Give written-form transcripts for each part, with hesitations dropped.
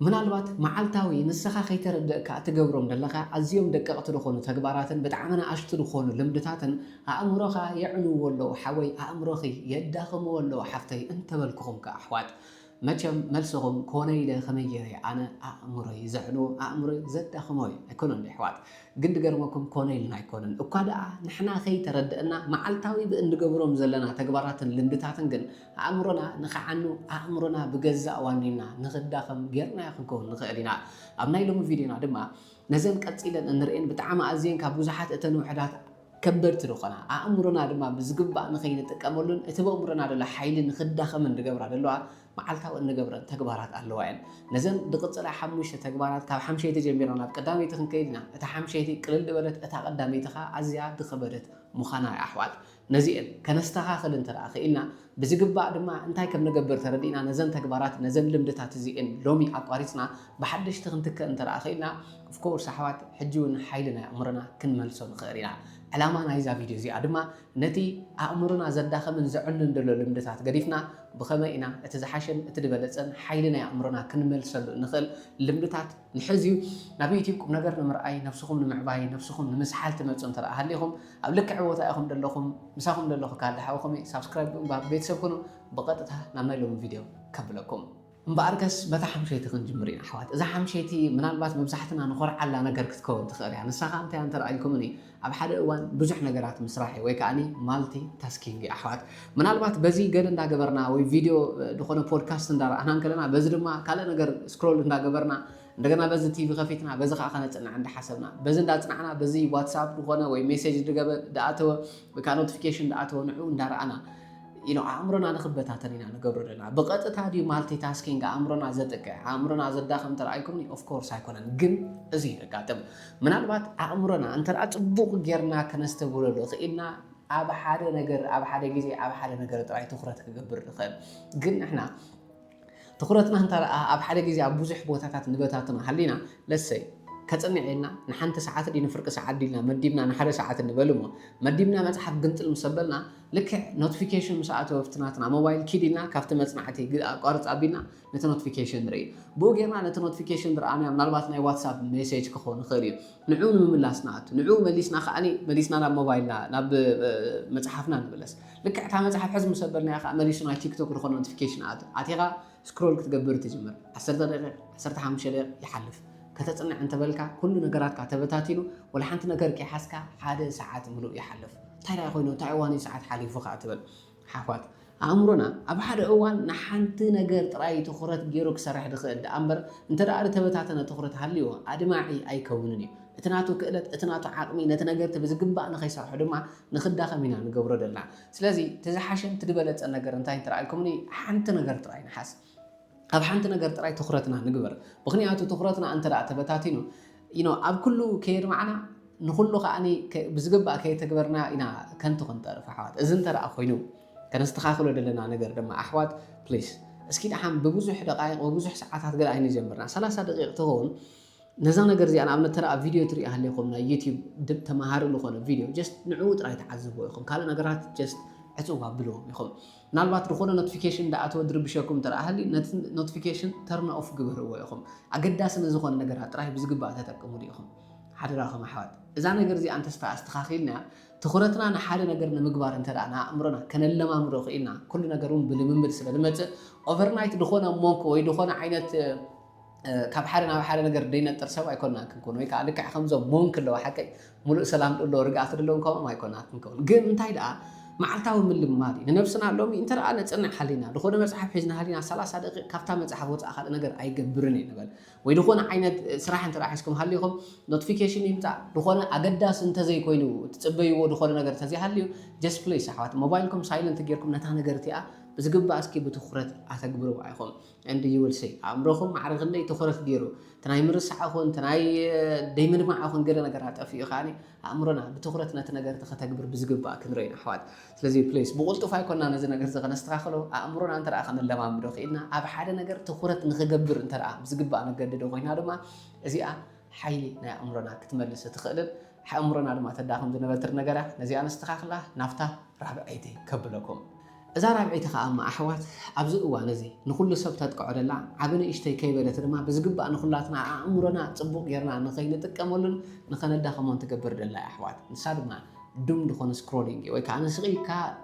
ምናልባት መዓልታዊ ንስኻ ከይተረድእካ እትገብሮም ዘለኻ ኣዝዮም ደቀቕቲ ዝኾኑ ተግባራትን ብጣዕሚ ንኣሽቱ ዝኾኑ ልምድታትን ኣእምሮኻ የዕንውዎ ኣለዉ ሓወይ ኣእምሮኺ የዳኽምዎ ኣለዉ ሓፍተይ እንተበልክኹም ከ ኣሕዋት መቸም መልስኹም ኮነ ኢለ ከመይ ገይረ ኣነ ኣእምሮይ ዘዕንዎ ኣእምሮይ ዘዳኽሞ እዩ ኣይኮነን ኣሕዋት ግን ድገርመኩም ኮነ ኢልና ኣይኮነን እኳ ደኣ ንሕና ከይተረድእና መዓልታዊ እንገብሮም ዘለና ተግባራትን ልምድታትን ግን ኣእምሮና ንኸዓኑ ኣእምሮና ብገዛእ ዋኒና ንኽዳኸም ጌርና ክንከውን ንኽእል ኢና ኣብ ናይ ሎሚ ቪድዮና ድማ ነዘን ቀፂለን እንርእን ብጣዕሚ ኣዝየን ካብ ብዙሓት እተን ውሕዳት ከበድቲ ዝኾና ኣእምሮና ድማ ብዝግባእ ንኸይንጥቀመሉን እቲ በእምሮና ደላ ሓይሊ ንኽዳኸምን ንገብራ ዘለዋ መዓልታዊ እንገብረን ተግባራት ኣለዋ እየን ነዘን ድቕፅላ 5 ተግባራት ካብ ሓምሸይቲ ጀሚርና ናብ ቀዳመይቲ ክንከይድ ኢና እታ ሓምሸይቲ ቅልል ዝበለት እታ ቀዳመይቲ ኸ ኣዝያ ድኸበደት ምዃና ኣሕዋት ነዚአን ከነስተኻኽል እንተደኣ ክኢልና ብዝግባእ ድማ እንታይ ከም ንገብር ተረዲእና ነዘን ተግባራት ነዘን ልምድታት እዚአን ሎሚ ኣቋሪፅና ብሓደሽቲ ክንትክእ እንተደኣ ክኢልና ኦፍኮርስ ኣሕዋት ሕጂ እውን ሓይሊ ናይ ኣእምሮና ክንመልሶ ንኽእል ኢና ዕላማ ናይዛ ቪድዮ እዚኣ ድማ ነቲ ኣእምሮና ዘዳኸምን ዘዕንን ዘሎ ልምድታት ገዲፍና ብኸመይ ኢና እቲ ዝሓሸን እቲ ድበለፀን ሓይሊ ናይ ኣእምሮና ክንመልሰሉ ንኽእል ልምድታት ንሕዝዩ ናብ ዩቲብ ቁም ነገር ንምርኣይ ነፍስኹም ንምዕባይ ነፍስኹም ንምስሓል ትመፁ እንተደኣ ሃሊኹም ኣብ ልክዕ ቦታ ኢኹም ዘለኹም ምሳኹም ዘለኹ ካልሓውኹም ሳብስክራይብ ብምባል ቤተሰብ ኩኑ ብቐጥታ ናብ ናይ ሎሚ ቪድዮ ከብለኩም እምበኣርከስ በታ ሓምሸይቲ ክንጅምር ኢና ኣሕዋት እዛ ሓምሸይቲ ምናልባት መብዛሕትና ንኾርዓላ ነገር ክትከውን ትኽእል እያ ንሳኻ እንታይ እንተረኣይኩምኒ ኣብ ሓደ እዋን ብዙሕ ነገራት ምስራሕ ወይ ከዓኒ ማልቲ ታስኪንግ ኣሕዋት ምናልባት በዚ ገለ እንዳገበርና ወይ ቪድዮ ዝኾነ ፖድካስት እንዳረኣና ከለና በዚ ድማ ካልእ ነገር ስክሮል እንዳገበርና እንደገና በዚ ቲቪ ከፊትና በዚ ከዓ ከነፅንዕ እንዳሓሰብና በዚ እንዳፅናዕና በዚ ዋትስኣፕ ዝኾነ ወይ ሜሴጅ ድኣተወ ወይ ከዓ ኖቲፊኬሽን ድኣተወ ንዑ እንዳረኣና ኣእምሮና ንኽበታተን ኢና ንገብሮ ዘለና ብቐጥታ ድዩ ማልቲ ታስኪንግ ኣእምሮና ዘጥቅዕ ኣእምሮና ዘዳኸም ተረኣይኩምኒ ኦፍኮርስ ኣይኮነን ግን እዚ ደጋጥም ምናልባት ኣእምሮና እንተደኣ ፅቡቕ ጌርና ከነስተብለሉ ክኢልና ኣብ ሓደ ነገር ኣብ ሓደ ግዜ ኣብ ሓደ ነገር ጥራይ ትኩረት ክገብር ንኽእል ግን ንሕና ትኩረትና እንተደኣ ኣብ ሓደ ግዜ ኣብ ብዙሕ ቦታታት ንበታትና ሃሊና ለሰይ ከፅንዕ ኢልና ንሓንቲ ሰዓት ዲ ንፍርቂ ሰዓት ዲልና መዲብና ንሓደ ሰዓት ንበል እሞ መዲብና መፅሓፍ ግንጥል ምስ ኣበልና ልክዕ ኖቲፊኬሽን ምስ ኣተወ ፍትናትና ሞባይል ኪድ ኢልና ካብቲ መፅናዕቲ ኣቋርፅ ኣቢልና ነቲ ኖቲፊኬሽን ንርኢ ብኡ ጌርና ነቲ ኖቲፊኬሽን ንረኣናዮ ምናልባት ናይ ዋትስኣፕ ሜሴጅ ክኸውን ንኽእል እዩ ንዑ ንምምላስ ንኣቱ ንዑ መሊስና ከዓኒ መሊስና ናብ ሞባይልና ናብ መፅሓፍና ንብለስ ልክዕ እታ መፅሓፍ ሕዚ ምስ ኣበልናዮ ከዓ መሊሱ ናይ ቲክቶክ ዝኾነ ኖቲፊኬሽን ኣቱ ኣቲኻ ስክሮል ክትገብር ትጅምር 10 ደቂቕ 15 ደቂቕ ይሓልፍ ከተፅንዕ እንተበልካ ኩሉ ነገራትካ ተበታቲኑ ወላ ሓንቲ ነገር ከይሓስካ ሓደ ሰዓት ሙሉእ ይሓልፍ እንታይ ዳ ኮይኑ እንታይ እዋን ሰዓት ሓሊፉ ከዓ ትብል ሓፋት ኣእምሮና ኣብ ሓደ እዋን ንሓንቲ ነገር ጥራይ ትኩረት ገይሩ ክሰርሕ ድኽእል ዳኣ እምበር እንተደኣ ተበታተነ ትኩረት ሃልይዎ ኣድማዒ ኣይከውንን እዩ እቲ ናቱ ክእለት እቲ ናቱ ዓቕሚ ነቲ ነገርቲ ብዝግባእ ንኸይሰርሑ ድማ ንኽዳኸም ኢና ንገብሮ ዘለና ስለዚ ትዝሓሸን ትድበለፀ ነገር እንታይ እንትረኣይኩምኒ ሓንቲ ነገር ጥራይ ንሓስ ኣብ ሓንቲ ነገር ጥራይ ትኩረትና ንግበር ምክንያቱ ትኩረትና እንተደኣ ተበታቲኑ ኣብ ኩሉ ከይድ ማዕና ንኩሉ ከዓኒ ብዝግባእ ከይተግበርና ኢና ከንቲ ክንጠርፍ ኣሕዋት እዚ እንተደኣ ኮይኑ ከነስተኻኽሎ ዘለና ነገር ድማ ኣሕዋት ፕሊስ እስኪ ድሓን ብብዙሕ ደቃይቕ ብብዙሕ ሰዓታት ገለ ኣይንጀምርና 30 ደቂቕ ትኸውን ነዛ ነገር እዚኣ ንኣብነት ተደኣ ቪድዮ ትሪኢ ሃለይኹም ናይ ዩቲብ ድብ ተመሃርሉ ዝኾነ ቪድዮ ጀስት ንዕኡ ጥራይ ተዓዝብዎ ኢኹም ካልእ ነገራት ጀስት ዕፅዋ ብልዎም ኢኹም ምናልባት ዝኾነ ኖቲፊኬሽን ዳኣተወ ድርብሸኩም ተረኣ ሃሊ ነቲ ኖቲፊኬሽን ተርና ኦፍ ግበርዎ ኢኹም ኣገዳሲ ንዝኾነ ነገራት ጥራይ ብዝግባእ ተጠቅሙሉ ኢኹም ሓደራኹም ኣሕዋት እዛ ነገር እዚኣ እንተስታ ኣስተኻኺልና ትኩረትና ንሓደ ነገር ንምግባር እንተደኣ ንኣእምሮና ከነለማምሮ ክኢልና ኩሉ ነገር እውን ብልምምድ ስለ ዝመፅእ ኦቨርናይት ድኾነ ሞንክ ወይ ድኾነ ዓይነት ካብ ሓደ ናብ ሓደ ነገር ደይነጥር ሰብ ኣይኮንና ክንከውን ወይ ከዓ ልክዕ ከምዞም ሞንክ ኣለዎ ሓቀይ ሙሉእ ሰላም ደሎ ርግኣት ደለዎም ከምኦም ኣይኮንና ክንከውን ግን እንታይ ደኣ መዓልታዊ ምልማድ እዩ ንነብስና ሎሚ እንተደኣ ነፅንዕ ሓሊና ድኾነ መፅሓፍ ሒዝና ሃሊና 30 ደቂቕ ካብታ መፅሓፍ ወፃእ ካልእ ነገር ኣይገብርን እየ ንበል ወይ ድኾነ ዓይነት ስራሕ እንተደኣ ሒዝኩም ሃሊኹም ኖቲፊኬሽን ይምፃእ ድኾነ ኣገዳሲ እንተዘይኮይኑ ትፅበይዎ ድኾነ ነገር ተዘይሃልዩ ጀስት ፕሌስ ኣሕዋት ሞባይልኩም ሳይለንት ጌርኩም ነታ ነገር እቲኣ ብዝግባእ እስኪ ብትኩረት ኣተግብርዎ ኢኹም እንዲ ይውልሰይ ኣእምሮኹም ማዕረ ክንደይ ትኩረት ገይሩ ተናይ ምርሳዕ ይኹን ተናይ ደይምድማዕ ይኹን ገለ ነገራት ጠፊኡ ከዓኒ ኣእምሮና ብትኩረት ነቲ ነገር ተኸተግብር ብዝግባእ ክንርአና ኣሕዋት ስለዚ ፕሌስ ብቁልጡፍ ኣይኮንና ነዚ ነገር ከነስተኻኽሎ ኣእምሮና እንተደኣ ከነለማምዶ ክኢልና ኣብ ሓደ ነገር ትኩረት ንኽገብር እንተደኣ ብዝግባእ ነገድዶ ኮይና ድማ እዚኣ ሓይሊ ናይ ኣእምሮና ክትመልስ ትኽእልን ኣእምሮና ድማ ተዳኸም ዝነበትር ነገራ ነዚኣ ነስተኻኽላ ናፍታ ራብዐይቲ ከብለኩም إذا رابعي تخاء أحوات أبزق وانزي نقول سب تتقعد لا عبنا إشتي كيبلة ما بزقب أن نخلاتنا عمرنا تصبق غيرنا نخيل تكمل نخنا داخل ما تكبر دلا أحوات نسادنا دم دخون سكرولينج وكأن صغير كا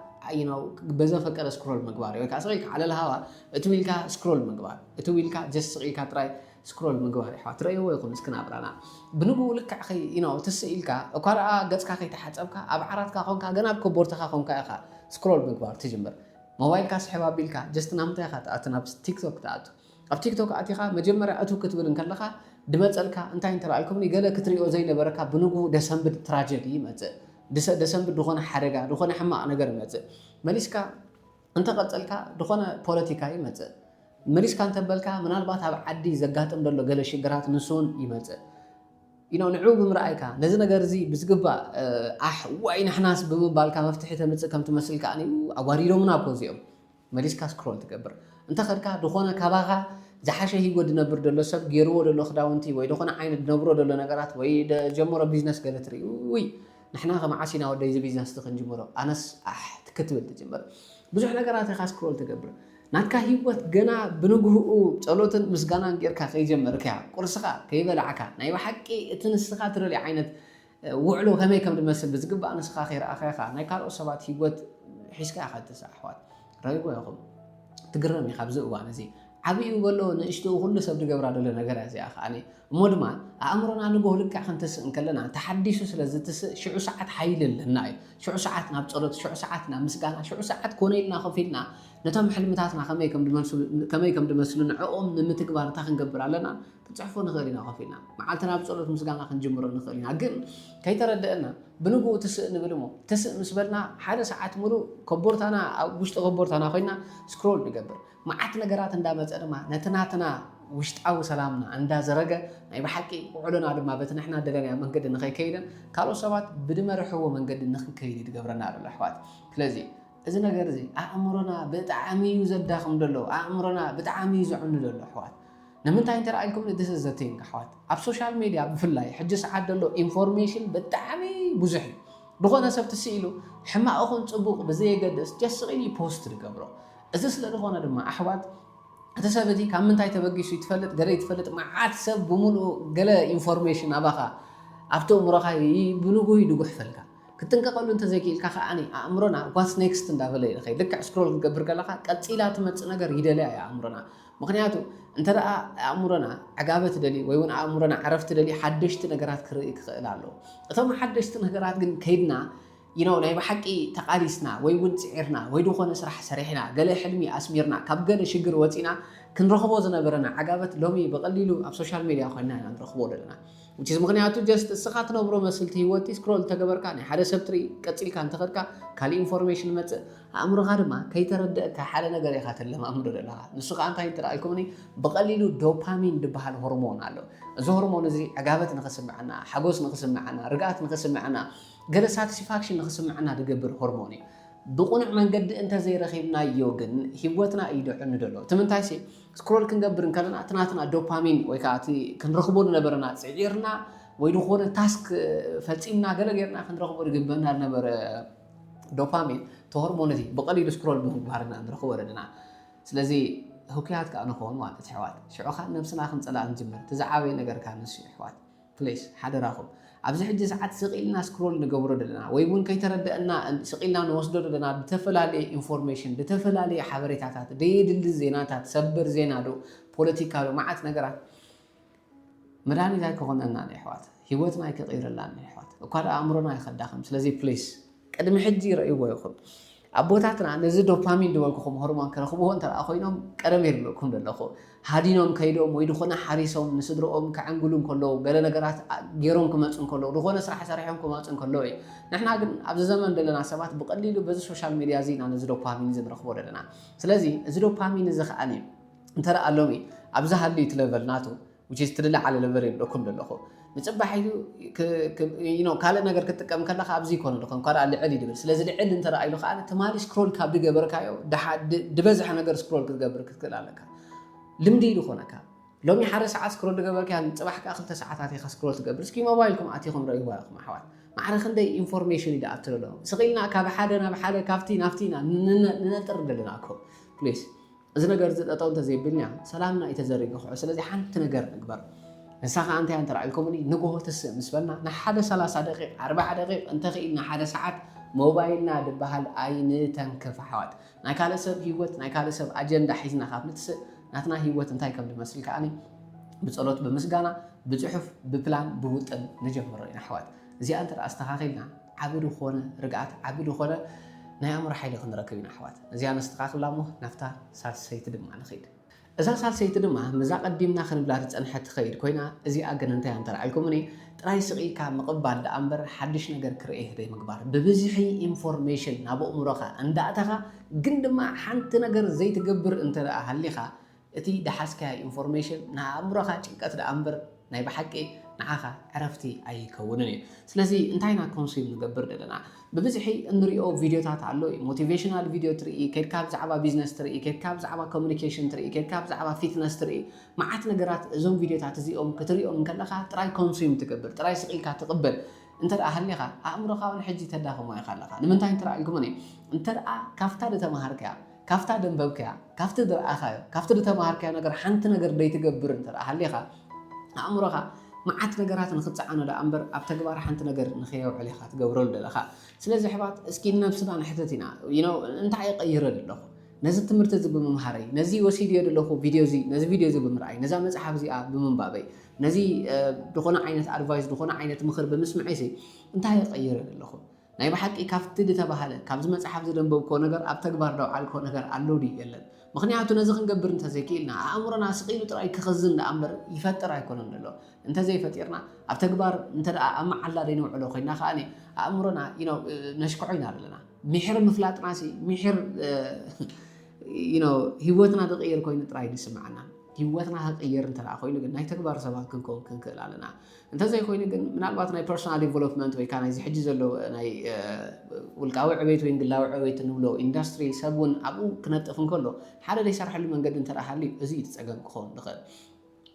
بزا فكر سكرول مقبار وكأن صغير على الهواء تويل كا سكرول مقبار تويل كا جس صغير كا تراي سكرول مقبار أحوات ترى هو يكون سكنا برنا بنقول لك أخي تسئل كا وكارا جت كا خي تحت أبكا أبعرات كا خون كا جناب كبرت كا خون كا أخا سكرول مقبار تجمر موبايل كاس حبابيل كا جست نامت يا خات أتنا بس تيك توك تأتو أب تيك توك أتيخا مجمرة أتو كتبلن كلها دمت ألكا أنت إنت رأيكم نيجلا كتري أزاي لبركة بنوجو ديسمبر تراجيدي مات ديسمبر دخونا حرقة دخونا حما أنا قرر مات ماليسكا أنت قد ألكا دخونا بوليتيكاي مات ماليسكا أنت بالكا من البات عدي زقات أمدلو قال شجرات نسون يمات نعوب مرأيكا نزنا جرزي بسقبا وين حناس بمبالكا مفتحتها كم تمثل كأني أوريلو من أبوزيوم ماليسكا سكرول تكبر أنت خدكا دخونا كباغا زحاشة هي قد نبر دلو سب جيرو دلو خداونتي وي دخونا عين نبرو دلو نقرات وي جمورة بيزنس قالتري وي نحنا معاشينا ودا يزي بيزنس تخن جمورة أناس تكتب تجمر بزح نقرات خاص سكرول تكبر ناتكا هيوت جنا بنوجو صلوتن مسجانا غيركا خيجمر كيا قرصخا كيبلعكا نايو حقي اتنسخا ترلي عينت وعلو كما كم دمسل بزقبا نسخا خير اخيخا ناي كارو سبات هيوت حيسكا اخد تسع احوات رايكو ياخم تقرمي خبزو وانزي عبي بلو نشتو كل سب دغبرا دله ነገር ያዚ አخاني ሞድማ አእምሮና ንጎ ልክ አخንተስ እንከለና ተሐዲሱ ስለዝትስ ሽዑ ሰዓት ኃይልልና ሽዑ ሰዓት ናብ ጸሎት ሽዑ ሰዓት ናብ ምስጋና ሽዑ ሰዓት ኮነይልና ኸፊልና ነቶም ሕልምታትና ከመይ ከም ድመስሉ ንዕኦም ንምትግባር ታኽንገብር ኣለና ተጽሕፎ ንኽእልና ኸፊልና መዓልትና ብጸሎት ምስጋና ክንጅምሮ ንኽእልና ግን ከይተረድአና ብንጉ ትስእ ንብልሞ ትስእ ምስበልና ሓደ ሰዓት ሙሉ ከቦርታና ውሽጢ ከቦርታና ኮይና ስክሮል ንገብር معات نجارات عند ما نتناتنا وشتاو سلامنا عند زرقة أي بحكي وعلنا على ما بتنا إحنا دلنا من قد نخي كيدا قالوا سبات بدمر حوا من قد نخي كيدا تقبرنا على الأحوال كلازي إذا نجارزي أمرنا بتعامي يزد داخل دلو أمرنا بتعامي يزعون دلو الأحوال نمنتها انت رأيكم this is the thing أحوال أب سوشيال ميديا بفلاي حجز عاد دلو information بتعامي بزحي دخلنا سبت سيلو حما أخون صبوق بزي قدس جسريني بوست تقبره إذا سلطة دم أحوات تسابتي كم من تاي تبقيش يتفلت قري يتفلت مع عاد سب بملو قلا إنفورميشن أباها أفتو مرخا بنوجو يدوق حفلك كنت قالوا أنت زي كيل كخا أني أمرنا what's next ندافلي خي لك سكرول قبر قالها كتيلا تمت نجار يدلي يا أمرنا مقنعته أنت رأى أمرنا عقابة دلي ويون أمرنا عرفت دلي حدشت نجارات كريك خلالو ثم حدشت نجارات جن كيدنا ناي بحكي تقاريسنا ويون سعرنا ويدخون سرح سريحنا قال حلمي أسميرنا كبقنا شجر واتينا كنرخبو زنبرنا عقابة لومي بقليلو على السوشيال ميديا خلنا نرخبو لنا وجيز مغنياتو جست السخاتنا برو مسلتي واتي سكرول تقبر كان حدا سبتري كتيل كان تخدك كالي انفورميشن مت امر غارما كي تردك حاله نغير يخاتل لما امر لها نسخ انت ترايكمني بقليلو دوبامين دبحال هرمون አለው እዚ هرمون እዚ عقابة نقسم معنا حغوس نقسم معنا رقات نقسم معنا قال ساتسفاكشن نقسم معنا دغبر هرموني بقنع من قد انت زي رخيبنا يوغن هيوتنا يدعن دلو تمنتايسي سكرول كنغبر كلنا تناتنا دوبامين ويكاتي كنرخبو نبرنا صعيرنا ويدخون تاسك فصيمنا غلغيرنا كنرخبو دغبنا نبر دوبامين تهرمون دي بقليل سكرول بمبارنا نرخبو ردنا سلازي هوكيات كانو كون ማለት حوات شعوخا نفسنا خنصلا نجمر تزعابي ነገር ካንስ حوات بليز حدراكم ኣብዚ ሕጂ ሰዓት ስቂልና ስክሮል ንገብሮ ደለና ወይ እውን ከይተረድአና ስቂልና ንወስዶ ደለና ብተፈላለየ ኢንፎርሜሽን ብተፈላለየ ሓበሬታታት ደየድል ዜናታት ሰበር ዜና ዶ ፖለቲካ ዶ ማዓት ነገራት መድሃኒት ኣይኮነና ንሕዋት ህይወትና ይቀይረልና ንሕዋት እኳ ኣእምሮና ይኸዳኸም ስለዚ ፕሊዝ ቅድሚ ሕጂ ረእይዎ ይኹን أبوتاتنا نزيد دوبامين دولكم هرمون كرخبوه أنت أخوينهم كرمير لكم دلخو هادينهم كيدهم ويدخلنا حريصهم نسدرهم كعنقولهم كله قال نجارات جيرهم كماتون كله دخلنا سرح سرحهم كماتون كله نحن عقد عبد الزمن دلنا سبات بقليلو بز السوشيال ميديا زين عن نزيد دوبامين زين رخبوه لنا سلازي نزيد دوبامين زخاني أنت رأى لومي أبزها اللي تلفل ناتو وجيز تدل على ليفرين لكم دلخو نصبح حيلو كاله ነገር ከተቀም ከለኻ ኣብዚ ኮነ ለኹም ካራ ልዕል ይድብል ስለዚ ልዕል እንተ ረኣይሉ ኸኣነ ተማሊ ስክሮል ካብ ድገበርካዮ ድበዝሕ ነገር ስክሮል ክትገብር ክትክእል ኣለካ ልምዲ ኢሉ ኾነካ ሎሚ ሓደ ሰዓት ስክሮል ድገበርካ ፅባሕ ካ 2 ሰዓታት ኢኻ ስክሮል ትገብር እስኪ ሞባይልኩም ኣቲኹም ረእይዎ ኢኹም ኣሕዋት معرخ عندي information إذا أترى سقيلنا كبحدا نبحدا كافتينا ننطر دلناكو بليز إذا نجرت أتون تزيب بيننا سلامنا يتزرق خو سلازي حنت نجر نكبر نساق أنت ترى الكومني نجوه بالنسبة لنا نحدا 3 دقائق 4 دقائق أنت خيلنا حدا ساعات موبايلنا دبهال أين تنكف حوات نايكال سب هيوت نايكال سب أجندة حيزنا خاف نتس ناتنا هيوت أنتي كم المسألة كأني بتصلت بمسجانا بتحف ببلان بوتن نجمر رأينا حوات زي أنت أستخاخينا عبدو خونة رجعت عبدو خونة نعم رح يلقون ركبنا حوات زي أنا استخاخ لامو نفتا سال سيتدم معنا خير إذا سال سيتدم مع مزاق قديمنا خن بلاد أن حت خير كوينا زي أجن أنت أنت رأيكمني تراي سقي كام مقبل أمبر حدش نجر كريه ده مقبار ببزحي information نابو مرخا عند أتها جند ما حنت نجر زي تجبر أنت أهليها أتي دحسك information نامرخا تكات أمبر نايب حكي نعاها عرفتي أي كونني سلازي انتينا كونسيم نقبر لنا ببزحي نريو فيديو تعالو موتيفيشنال فيديو تري كيف كاب زعبا بيزنس تري كيف كاب زعبا كوميونيكيشن تري كيف كاب زعبا فيتنس تري معات نجرات زوم فيديو تعتزيهم كتريهم كلها تراي كونسيم تقبل تراي سقيك تقبل انت أهلها أمرها ونحجي تداهم ما يخلقها لمن تاين ترى الكمني انت كافتا دتمهركا كافتا دنبوكا كافتا در أخايا كافتا دتمهركا نجر حنت نجر دي تقبر انت أهلها أمرها معات نجارات نخدش عنه لأمبر أبتجبار حنت نجار نخيو عليها تجورون للأخا سلازي حبات اسكين نفسنا نحتتنا أنت عيق يرد له نزل تمرتز بمهاري نزي وسيديو له فيديو زي نزي فيديو زي بمرأي نزل مزحف زي بمنبابي نزي دخونا عينة أدفايس دخونا عينة مخر بمسمع زي أنت عيق يرد له نايب حق كافت دتبهله كابز مزحف زي دنبو كونجر أبتجبار لو على كونجر علودي يلا مخنيعته نزخ نقبر انت زي كيلنا أمرنا سقيل تراي كخزن أمر يفتر يكونن له انت زي فتيرنا أبتكبر انت أما على دينو علو خينا خاني أمرنا نشكعينا لنا محر مفلات ناسي محر هيوتنا تغير كوين تراي نسمعنا هيوتنا تغير انت لا خوينا قلنا تكبر سباق كنكل علينا انت زي خوينا قلنا من البعض ناي personal development ويكان زي حجز له ناي والقاوي عبيت وين قلاو عبيت نولو industry سبون أبو كنتفن كله حدا ليس رح له من قد انت راح لي أزيد تسأجن خون دخل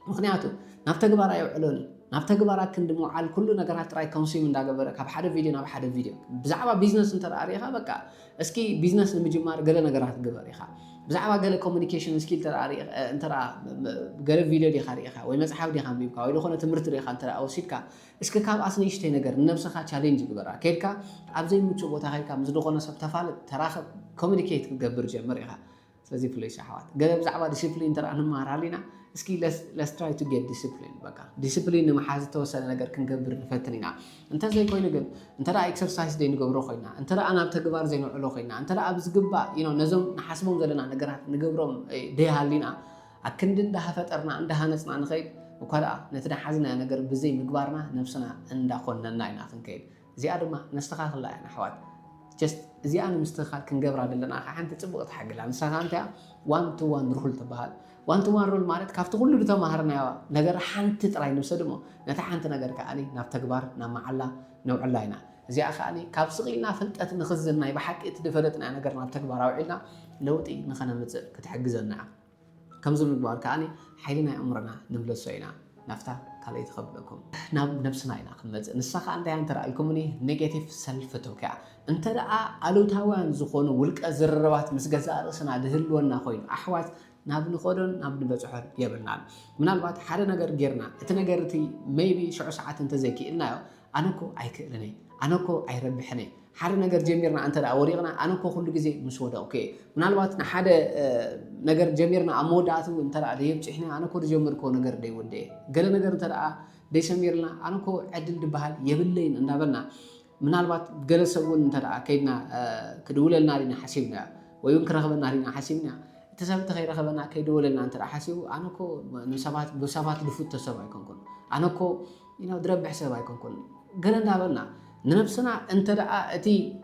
مخنياته نفتكبر أيو علوني نفتكبر أكن دمو على كل نجارات راي كونسيوم من داعي برك بحد فيديو نبحد فيديو بزعبة بيزنس انت رأيها بقى اسكي بيزنس المجمار قال نجارات جبريها بزعبة قال كوميونيكيشن سكيل ترى انت رأ قال فيديو دي خاريها وين مسحاب دي خام بيبقى وين خونه تمرت ريخا انت أو سيدك اسكي كاب أصلا يشتي نجار نفسها challenge جبرا كيف أبزي متشو بوتاعي كام زدو خونه سبتفعل تراخ كوميونيكيت جبر جمريها سلزي فليش حوات قال بزعبة ديسيبلين ترى أنا ما رالينا اسكي let's try to get discipline بقى discipline ما حاجة توصل نجار كنجبر نفتنينا انت زي كوي نقول انت لا exercise دي نجبره خينا انت لا أنا بتجبر زي نوع خينا انت لا أبز جبا نزوم نحسبهم زلنا نجارات نجبرهم ده هالينا أكن ده فترنا عندها نسمع نخيل وكلا نتنا حزنا نجار بزي مجبرنا نفسنا عند خلنا ناينا خنكيل زي أدم نستخاف الله يعني حوات just زي أنا مستخاف كنجبر هذا لنا أنت تبغى تحق لأن سانت 1 to 1 رول تبهال 1 to 1 رول مارت كافت كل ده مهارنا نجار حنت تراي نفسدمو نتحنت نجار كأني نفتكبر نام على نوع علينا زي أخاني كابسقينا فلت نخزنا يبقى حق تدفرتنا نجار نفتكبر وعينا لو تي نخنا متزر كتحجزنا كم زمن كبار كأني حيلنا عمرنا نملأ سوينا نفتح كليت خبركم نفسنا هنا خمس نسخة عندي عن ترى الكومني نيجاتيف سلف توكا أنت رأى علو تهوان زخون ولك أزرروات مسجزار سنا دهل ونا خوين أحوات نابن خودن نابن بزحر يبلنا من الوقت حدا نجر جرنا تنجرتي maybe شو ساعات أنت زكي إنه أنا كو أيكلني أنا كو أيربحني حدا نجر جميرنا أنت رأى وريقنا أنا كو كل جزء مسودة أوكي من الوقت نحدا نجر جميرنا أموداتو أنت رأى ليه إحنا أنا كو جمير كو نجر دي ودي قال نجر أنت رأى دي سميرنا أنا كو عدل دبهال يبلين إن بلنا من الوقت جلسوا أنت رأى كيدنا كدولة النارين حسيبنا ويمكن رغب النارين حسيبنا تسبت غير رغبنا كدولة النار أنت رأى حسيب أنا كو بسبات دفوت تسبع يكون أنا كو درب حساب يكون قالنا بلنا نفسنا أنت رأى أتي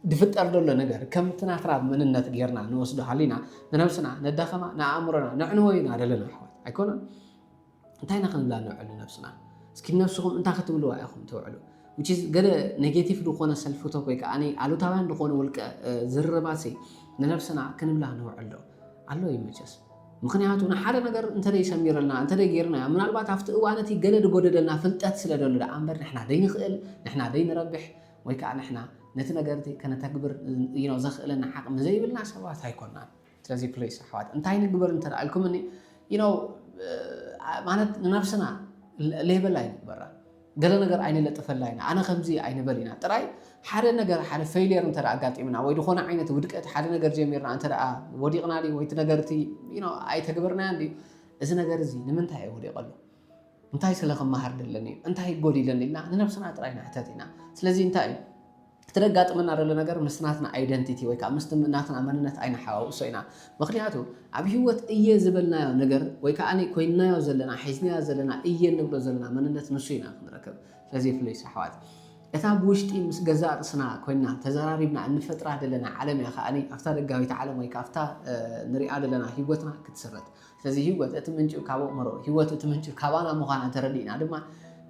دفت أرض لنا نجار كم تنافراب من النت غيرنا نوصل حالنا نفسنا ندخما نعمرنا نعنوينا لنا حوات يكون انتهينا خلنا نوعل نفسنا سكين نفسهم انت خطولوا يا أخوم توعلوا which is قال نيجاتيف دخونا سلف توبيك يعني على طبعا دخونا ولك زر باسي نفسنا كنبلا نوعله علو يمجس ምክንያቱ ንሓደ ነገር እንተደይ ሰሚረልና እንተደይ ጌርና ምናልባት ኣብቲ እዋነቲ ገለ ድጎደደልና ፍልጠት ስለደሉ ዳ እምበር ንሕና ደይንኽእል ንሕና ደይንረብሕ ወይ ከዓ ንሕና ነቲ ነገርቲ ከነተግብር ዘኽእለና ዓቕሚ ዘይብልና ሰባት ኣይኮንናን ስለዚ ፕሌስ ኣሕዋት እንታይ ንግበር እንተደኣልኩምኒ ማለት ንነፍስና ሌበል ኣይንግበራ ገለ ነገር ኣይንለጥፈላ ኢና ኣነ ከምዚ ኣይንበል ኢና ጥራይ ሓደ ነገር ሓደ ፌይልየር እንተደኣ ኣጋጢምና ወይ ዝኾነ ዓይነት ውድቀት ሓደ ነገር ጀሚርና እንተደኣ ወዲቕና ዲ ወይ እቲ ነገርቲ ኣይተግበርናያ እንዲ እዚ ነገር እዚ ንምንታይ እዩ ወዲቐሉ እንታይ ስለ ክመሃር ደለኒ እንታይ ጎዲለኒ ኢልና ንነፍስና ጥራይ ንሕተት ኢና ስለዚ እንታይ እዩ ተደጋጥመና ደለ ነገር ምስናትና አይደንቲቲ ወይ ከዓ ምስናትና መንነት ኣይናሓዋውሶ ኢና ምክንያቱ ኣብ ህይወት እየ ዝበልናዮ ነገር ወይ ከዓ ኮይናዮ ዘለና ሒዝናዮ ዘለና እየ ንብሎ ዘለና መንነት ንሱ ኢና ክንረክብ ስለዚ ፍሉይ ኣሕዋት እታ ብውሽጢ ምስ ገዛእ ርእስና ኮይና ተዘራሪብና እንፈጥራ ደለና ዓለም እያ ከዓኒ ኣብታ ደጋዊት ዓለም ወይ ካብታ ንሪኣ ደለና ህይወትና ክትስረት ስለዚ ህይወት እቲ ምንጭ ካብ ኣእምሮ ህይወት እቲ ምንጭ ካባና ምዃና ተረዲእና ድማ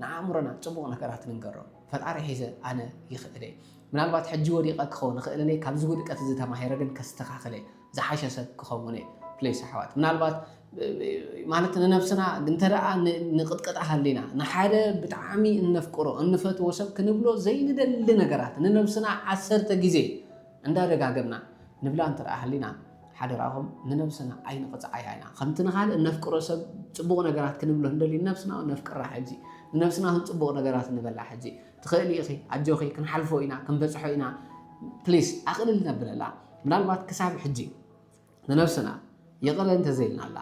ንኣእምሮና ፅቡቕ ነገራት ንንገሮ ፈጣሪ ሒዘ ኣነ ይኽእል ምናልባት ሕጂ ወዲቐ ክኸውን ክእል እኔ ካብዚ ውድቀት እዚ ተማሂረ ግን ከስተኻኽለ ዝሓሸ ሰብ ክኸውን ፕሌስ ኣሕዋት ምናልባት ማለት ንነፍስና እንተደኣ ንቕጥቅጣ ሃሊና ንሓደ ብጣዕሚ እነፍቅሮ እንፈትዎ ሰብ ክንብሎ ዘይንደሊ ነገራት ንነፍስና 10 ግዜ እንዳደጋገምና ንብላ እንተደኣ ሃሊና ሓደ ራኹም ንነፍስና ኣይንቕፅዓያ ኢና ከምቲ ንኻልእ እነፍቅሮ ሰብ ፅቡቕ ነገራት ክንብሎ እንደሊ ነፍስና ነፍቅራ ሕጂ ንነፍስና ፅቡቕ ነገራት ንበላ ሕጂ ትኽእል ኢኺ ኣጆኺ ክንሓልፎ ኢና ክንበፅሖ ኢና ፕሊስ ኣቕልል ነብለላ ምናልባት ክሳብ ሕጂ ንነፍስና የቕረ እንተዘይልና ኣላ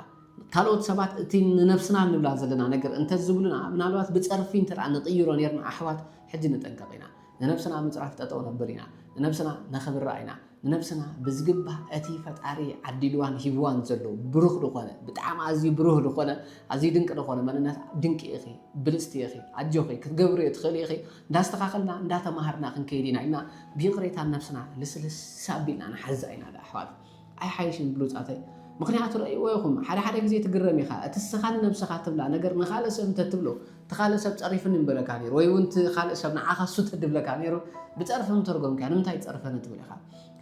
ካልኦት ሰባት እቲ ንነፍስና ንብላ ዘለና ነገር እንተዝብሉና ምናልባት ብፀርፊ እንተደኣ ንቕይሮ ነርና ኣሕዋት ሕጂ ንጠንቀቕ ኢና ንነፍስና ምፅራፍ ጠጠው ነብል ኢና ንነፍስና ነኽብራ ኢና ንነፍስና ብዝግባእ እቲ ፈጣሪ ዓዲልዋን ሂብዋን ዘሎ ብሩህ ዝኾነ ብጣዕሚ ኣዝዩ ብሩህ ዝኾነ ኣዝዩ ድንቂ ዝኾነ መንነት ድንቂ ኢኺ ብልስቲ ኢኺ ኣጆኺ ክትገብሩ ትኽእል ኢኺ እንዳስተኻኸልና እንዳተማሃርና ክንከይድ ኢና ኢና ብይቕሬታ ነፍስና ልስልስ ኣቢልና ንሓዛ ኢና ኣሕዋት ኣይሓይሽን ብሉፃተይ ምክንያቱ ረእይዎ ይኹም ሓደ ግዜ ትግረም ኢኻ እቲ ስኻን ነብስኻ ትብላ ነገር ንኻልእ ሰብ እንተትብሎ እቲ ካልእ ሰብ ፀሪፍኒ ንበለካ ነይሩ ወይ እውን እቲ ካልእ ሰብ ንዓኻ ሱ ተድብለካ ነይሩ ብፀርፊ ምተርጎምካ ንምንታይ ፀርፈኒ ትብል ኢኻ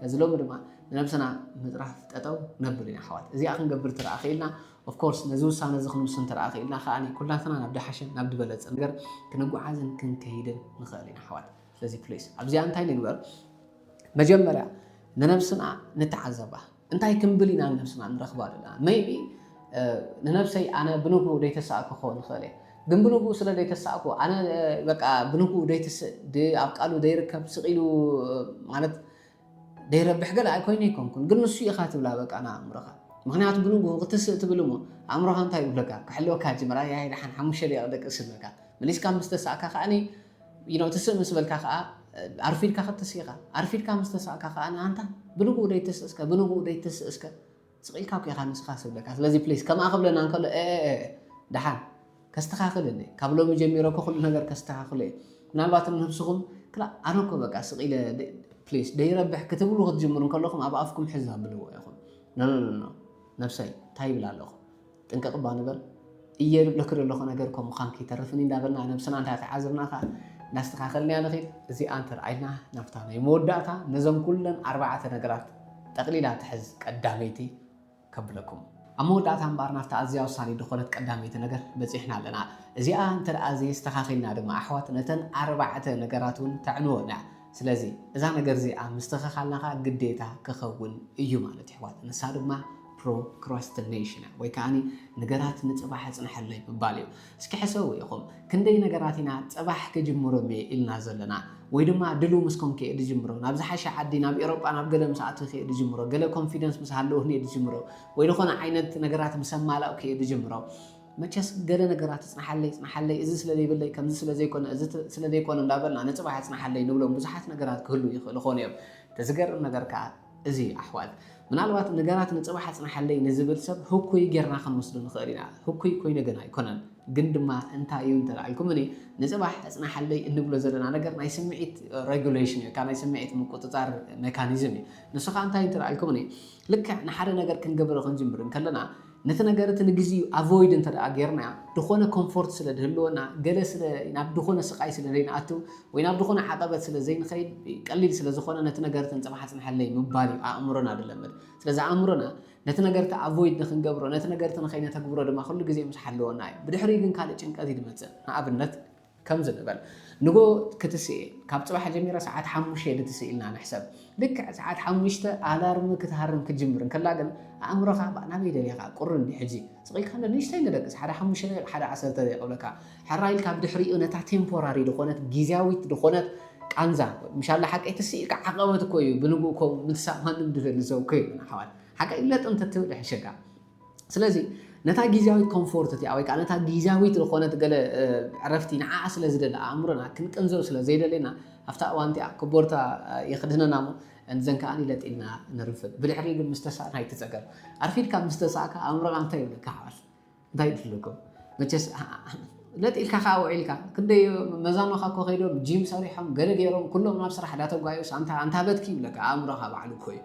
ከዚ ሎሚ ድማ ንነብስና ምጥራፍ ጠጠው ነብል ኢና ኣሕዋት እዚኣ ክንገብር ትረኣ ክኢልና ኦፍኮርስ ነዚ ውሳነ እዚ ክንውስን ትረኣ ክኢልና ከዓኒ ኩላትና ናብ ድሓሽን ናብ ድበለፀ ነገር ክንጓዓዝን ክንከይድን ንኽእል ኢና ኣሕዋት ስለዚ ፕሌስ ኣብዚኣ እንታይ ንግበር መጀመርያ ንነብስና ንተዓዘባ እንታይ ክንብል ኢና ንነብስና ንረኽባ ኣለና መይቢ ንነብሰይ ኣነ ብንጉ ደይተሳእኩ ክኸውን ንኽእል እየ ግን ብንጉ ስለ ደይተሳእኩ ኣነ በቃ ብንጉ ደይትስእ ኣብ ቃሉ ደይርከብ ስቂሉ ማለት ደይረብሕ ገለ ኣይኮይነ ይኮንኩን ግን ንሱ ኢኻ ትብላ በቃ ንኣእምሮኻ ምክንያቱ ብንጉ ክትስእ ትብል እሞ ኣእምሮኻ እንታይ ይብለካ ክሕልወካ ጅምራ ያይ ድሓን 5 ደቂቕ ደቅስ ይብለካ መሊስካ ምስ ተሳእካ ከዓኒ ትስእ ምስ በልካ ከዓ ኣርፊድካ ክትስኢኻ ኣርፊድካ ምስ ተሳእካ ከዓ ንኣንታ ብንጉ ደይትስእስከ ብንጉ ደይትስእስከ ስቂልካ ኮኢኻ ንስኻ ስብለካ ስለዚ ፕሌስ ከምኣ ክብለና እንከሎ ድሓን ከስተኻኽል ካብ ሎሚ ጀሚሮ ኩሉ ነገር ከስተኻኽሉ እየ ምናልባት ንነብስኹም ክላ ኣነ እኮ በቃ ስቂለ ፕሌስ ደይረብሕ ክትብሉ ክትጅምሩ ከለኹም ኣብ ኣፍኩም ሕዝ ኣብልዎ ኢኹም ኖ ነብሰይ እንታይ ይብል ኣለኹ ጥንቀቕባ ንበል እየ ልብሎ ክሪ ኣለኹ ነገር ከም ምዃን ከይተርፍኒ እንዳበልና ነብስና እንታይ ተዓዝርናኻ እንዳስተኻኸልንያ ንኽእል እዚኣ እንተረኣይና ናብታ ናይ መወዳእታ ነዞም ኩለን 4 ነገራት ጠቕሊላ ትሕዝ ቀዳመይቲ ከብለኩም ኣብ መወዳእታ እምበር ናብታ ኣዝያ ውሳኔ ድኾነት ቀዳመይቲ ነገር በፂሕና ኣለና እዚኣ እንተደኣ ዘስተኻኺልና ድማ ኣሕዋት ነተን 4 ነገራት እውን ተዕንወና ስለዚ እዛ ነገር እዚኣ ምስተኻኻልናኻ ግዴታ ክኸውን እዩ ማለት ይሕዋት ንሳ ድማ ፕሮክራስቲኔሽን ወይ ከዓኒ ነገራት ንፅባሕ ፅንሐለይ ምባል እዩ እስኪ ሕሰቡ ኢኹም ክንደይ ነገራት ኢና ፅባሕ ክጅምሮም ኢልና ዘለና ወይ ድማ ድሉ ምስኩም ከ ድጅምሮ ናብ ዝሓሸ ዓዲ ናብ ኤሮጳ ናብ ገለ ምስኣቱ ከ ድጅምሮ ገለ ኮንፊደንስ ምስ ሃለውኒ ድጅምሮ ወይ ዝኾነ ዓይነት ነገራት ምሰማላኡ ከ ድጅምሮ መቸስ ገለ ነገራት ፅንሐለይ እዚ ስለዘይብለይ ከምዚ ስለዘይኮነ እዚ ስለዘይኮነ እንዳበልና ንፅባሕ ፅንሐለይ ንብሎም ብዙሓት ነገራት ክህሉ ይኽእሉ ኾኑ እዮም ተዝገርም ነገር ከዓ እዚ ኣሕዋት ምናልባት ነገራት ንፅባሕ ፅንሐለይ ንዝብል ሰብ ህኩይ ጌርና ክንወስዶ ንኽእል ኢና ህኩይ ኮይኑ ግን ኣይኮነን ግን ድማ እንታይ እዩ እንተልዓልኩም ንፅባሕ ፅንሐለይ እንብሎ ዘለና ነገር ናይ ስምዒት ሬጉሌሽን እዩ ናይ ስምዒት ምቁፅፃር ሜካኒዝም እዩ ንሱ ከዓ እንታይ እንተልዓልኩም ልክዕ ንሓደ ነገር ክንገብሮ ክንጅምር ከለና ነቲ ነገርቲ ንግዚኡ ኣቮይድ እንተደኣ ጌርና ድኾነ ኮምፎርት ስለ ድህልወና ገለ ናብ ድኾነ ስቃይ ስለ ዘይንኣቱ ወይ ናብ ድኾነ ዓቐበት ስለ ዘይንኸይድ ቀሊል ስለ ዝኾነ ነቲ ነገርቲ ንፅባሕ ፅንሐለይ ምባል እዩ ኣእምሮና ድለምድ ስለዚ ኣእምሮና ነቲ ነገር avoid ንኽንገብሮ ነቲ ነገር ንኸይነተግብሮ ድማ ኩሉ ግዜ ምስ ሓለወና እዩ ብድሕሪ ግን ካልእ ጭንቀት ይድመጽእ ንኣብነት ከም ዝንበል ንጎ ክትስእ ካብ ጽባሕ ጀሚረ ሰዓት 5 ልትስእ ኢልና ንሕሰብ ልክዕ ሰዓት 5 ኣላርም ክትሃርም ክጅምር እንከላ ግን ኣእምሮኻ ናበይ ደልኻ ቁርን ሕጂ ስቂልካ ንእሽተይ ንደቅስ ሓደ 5 ደቂቃ ሓደ 10 ደቂቃ ይብለካ ሕራይል ካብ ድሕሪኡ ነታ ቴምፖራሪ ዝኾነት ጊዜያዊት ዝኾነት ቃንዛ ምሻላ ሓቀይ ትስኢልካ ዓቐበት እኮ እዩ ብንጉእ ኮ ምትሳእ ማንም ድፈል ሰብ እኮ እዩ ሓዋል ሓቀይ ለጥም ተትብል ሕሸጋ ስለዚ ነታ ጊዜያዊት ኮምፎርት እቲ ወይ ከዓ ነታ ጊዜያዊት ዝኾነት ገለ ዕረፍቲ ንዓኣ ስለ ዝደለ ኣእምሮና ክንቅንዘብ ስለ ዘይደለና ኣብታ እዋንቲ ክቦርታ የኽድነና ሞ እንዘን ከዓኒ ለጢልና ንርፍድ ብድሕሪ ግን ምስተሳእና ይትፀገም ኣርፊድካ ምስተሳእካ ኣእምሮኻ እንታይ ይብለካ ሓዋል እንታይ ትብለኩም መቸስ ለጢልካ ከዓ ውዒልካ ክንደይ መዛኖኻ ኮ ከይዶም ጂም ሰሪሖም ገለ ገይሮም ኩሎም ናብ ስራሕ ዳተጓዩስ አንታ በትኪ ይብለካ ኣእምሮኻ ባዕሉ እኮ እዩ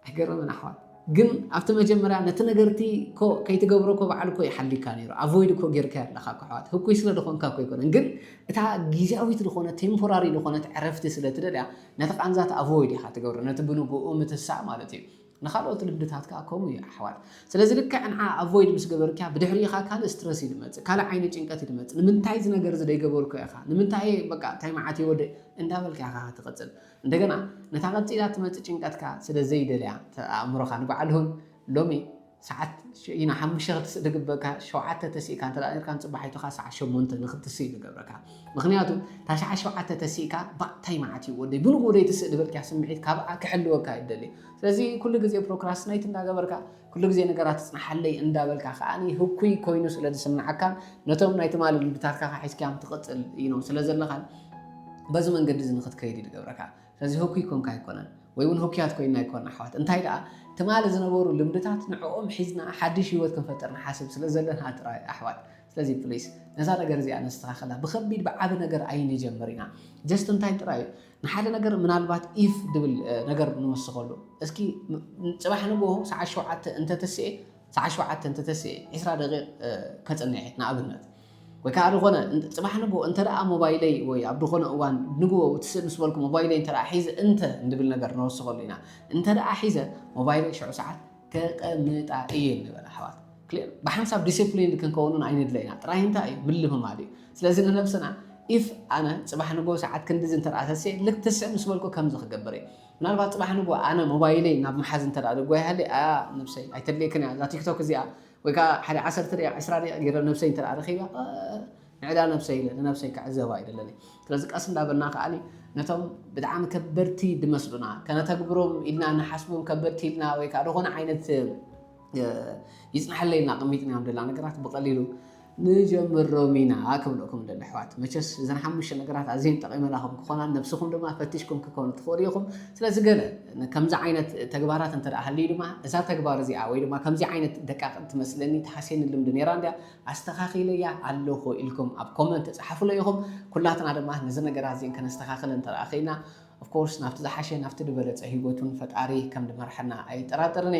ኣይገርምን ኣሕዋል ግን ኣብቲ መጀመርያ ነቲ ነገርቲ ኮ ከይትገብሮ ኮ ባዕሉ ኮ ይሓሊካ ነይሩ ኣቮይድ ኮ ጌርካ ኣለካ ኣሕዋት ህኩይ ስለ ዝኾንካ ኮ ይኮነን ግን እታ ጊዜያዊት ዝኾነ ቴምፖራሪ ዝኾነት ዕረፍቲ ስለ ትደልያ ነቲ ቃንዛት ኣቮይድ ኢኻ ትገብሮ ነቲ ብንጉኡ ምትሳእ ማለት እዩ ንኻልኦት ልምድታትካ ከምኡ እዩ ኣሕዋት ስለዚ ልክዕ ንዓ ኣቮይድ ምስ ገበርካ ብድሕሪኻ ካልእ ስትረስ ይድመፅእ ካልእ ዓይነት ጭንቀት ይድመፅእ ንምንታይ እዚ ነገር ዘይገበርኩ ኢኻ ንምንታይ በቃ እንታይ መዓት ይወደ እንዳበልካ ኢኻ ትቕፅል እንደገና ነታ ቀፂላ ትመፅእ ጭንቀትካ ስለ ዘይደልያ ኣእምሮኻ ንባዕልሁን ሎሚ ሰዓት ኢና 5 ክትስእ ድግበካ 7 ተሲእካ እንተ ዳርካ ንፅባሒቱኻ ሰዓት 8 ንኽትስእ ዝገብረካ ምክንያቱ እታ ሰዓት 7 ተሲእካ እንታይ መዓት ይወደይ ብንጉኡ ደይ ትስእ ድበልካ ስምዒት ካብኣ ክሕልወካ ይደሊ ስለዚ ኩሉ ግዜ ፕሮክራስቲኔት እንዳገበርካ ኩሉ ግዜ ነገራት ጽናሓለይ እንዳበልካ ከዓኒ ህኩይ ኮይኑ ስለ ዝስምዓካ ነቶም ናይ ትማል ልምድታትካ ሒዝካ ትቕፅል ነው ስለ ዘለኻ በዚ መንገዲ እዚ ንኽትከይድ ይገብረካ ስለዚ ህኩይ ኮንካ ኣይኮነን ወይ እውን ህኩያት ኮይና ኣይኮን ኣሕዋት እንታይ ደኣ ትማል ዝነበሩ ልምድታት ንዕኦም ሒዝና ሓድሽ ህይወት ክንፈጥር ንሓስብ ስለ ዘለና ጥራይ ኣሕዋት ስለዚ ፕሊስ ነዛ ነገር እዚኣ ነስተኻኸላ ብከቢድ ብዓብ ነገር ኣይንጀምር ኢና ጀስት እንታይ ጥራይ ንሓደ ነገር ምናልባት ኢፍ ድብል ነገር ንወስኸሉ እስኪ ፅባሕ ንግሆ ሰዓት 7 እንተተስኤ ሰዓት 7 እንተተስኤ 20 ደቂቕ ከፅንዐ ንኣብነት ወይ ከዓ ዝኾነ ፅባሕ ንግሆ እንተ ደኣ ሞባይለይ ወይ ኣብ ዝኾነ እዋን ንግሆ ትስእ ምስ በልኩ ሞባይለይ እንተ ደኣ ሒዘ እንተ እንድብል ነገር ንወስኸሉ ኢና እንተ ደኣ ሒዘ ሞባይለይ 10 ሰዓት ከቐምጣ እየ ንበል ኣሕዋት ብሓንሳብ ዲስፕሊን ክንከውኑን ኣይንድለይና ጥራይ እንታይ እዩ ምልምማድ እዩ ስለዚ ንነብስና ኢፍ ኣነ ፅባሕ ንግሆ ሰዓት ክንድዚ እንተ ደኣ ተስኤ ልክ ትስዕ ምስ በልኩ ከምዚ ክገብር እየ ምናልባት ፅባሕ ንግሆ ኣነ ሞባይለይ ናብ መሓዝ እንተ ደኣ ድጓያሃለይ ነብሰይ ኣይተድልየክን እያ እዛ ቲክቶክ እዚኣ ወይ ከዓ ሓደ 10 ደቂቃ 20 ደቂቃ ገይረ ነብሰይ እንተ ደኣ ረኺባ ንዕዳ ነብሰይ ኢለ ንነብሰይ ክዕዘባ ኣይደለኒ ስለዚ ቀስ እንዳበልና ከዓኒ ነቶም ብጣዕሚ ከበድቲ ድመስሉና ከነተግብሮም ኢልና ንሓስቦም ከበድቲ ኢልና ወይ ከዓ ዝኾነ ዓይነት ይጽናሕለይና ቅሚጥና ደላ ነገራት በቀሊሉ ንጀምሮም ኢና ክብለኩም ደለ ኣሕዋት መቸስ እዘን 5 ነገራት ኣዝየን ጠቒመናኹም ክኾና ነብስኹም ድማ ፈቲሽኩም ክኮኑ ትኽእሉ ኢኹም ስለዚ ገለ ከምዚ ዓይነት ተግባራት እንተ ደኣ ሃልዩ ድማ እዛ ተግባር እዚኣ ወይ ድማ ከምዚ ዓይነት ደቃቕ ትመስለኒ ተሓሴኒ ልምዲ ነይራ እንድያ ኣስተኻኺለያ ኣለኹ ኢልኩም ኣብ ኮመንት ተጻሓፉለ ኢኹም ኩላትና ድማ ነዚ ነገራት እዚአን ከነስተኻኽል እንተ ደኣ ኸይና ኦፍኮርስ ናብቲ ዝሓሸ ናብቲ ድበለፀ ሂወቱን ፈጣሪ ከም ድመርሐና ኣይጠራጠርን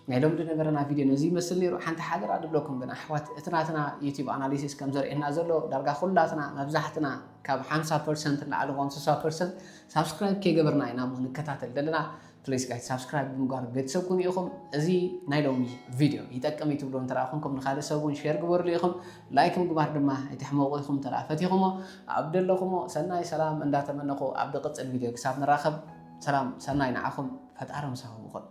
ናይ ሎምዲ ነበረና ቪድዮ ነዚ ይመስል ነይሩ ሓንቲ ሓደራ ድብለኩም ግን ኣሕዋት እቲ ናትና ዩቲዩብ ኣናሊሲስ ከም ዘርእየና ዘሎ ዳርጋ ኩላትና መብዛሕትና ካብ 50% ንላዕሊ 60% ሳብስክራይብ ከይገበርና ኢና ሞ ንከታተል ዘለና ፕሊዝ ጋይስ ሳብስክራይብ ብምግባር ቤተሰብ ኩኑ ኢኹም እዚ ናይ ሎሚ ቪድዮ ይጠቅም እዩ ትብሉ እንተረኣኹምኩም ንኻልእ ሰብ እውን ሼር ግበርሉ ኢኹም ላይክ ምግባር ድማ ኣይትሕመቑ ኢኹም ተረኣ ፈቲኹሞ ኣብ ደለኹሞ ሰናይ ሰላም እንዳተመነኹ ኣብ ድቕፅል ቪድዮ ክሳብ ንራኸብ ሰላም ሰናይ ንዓኹም ፈጣሪ ምሳኹም ይኹን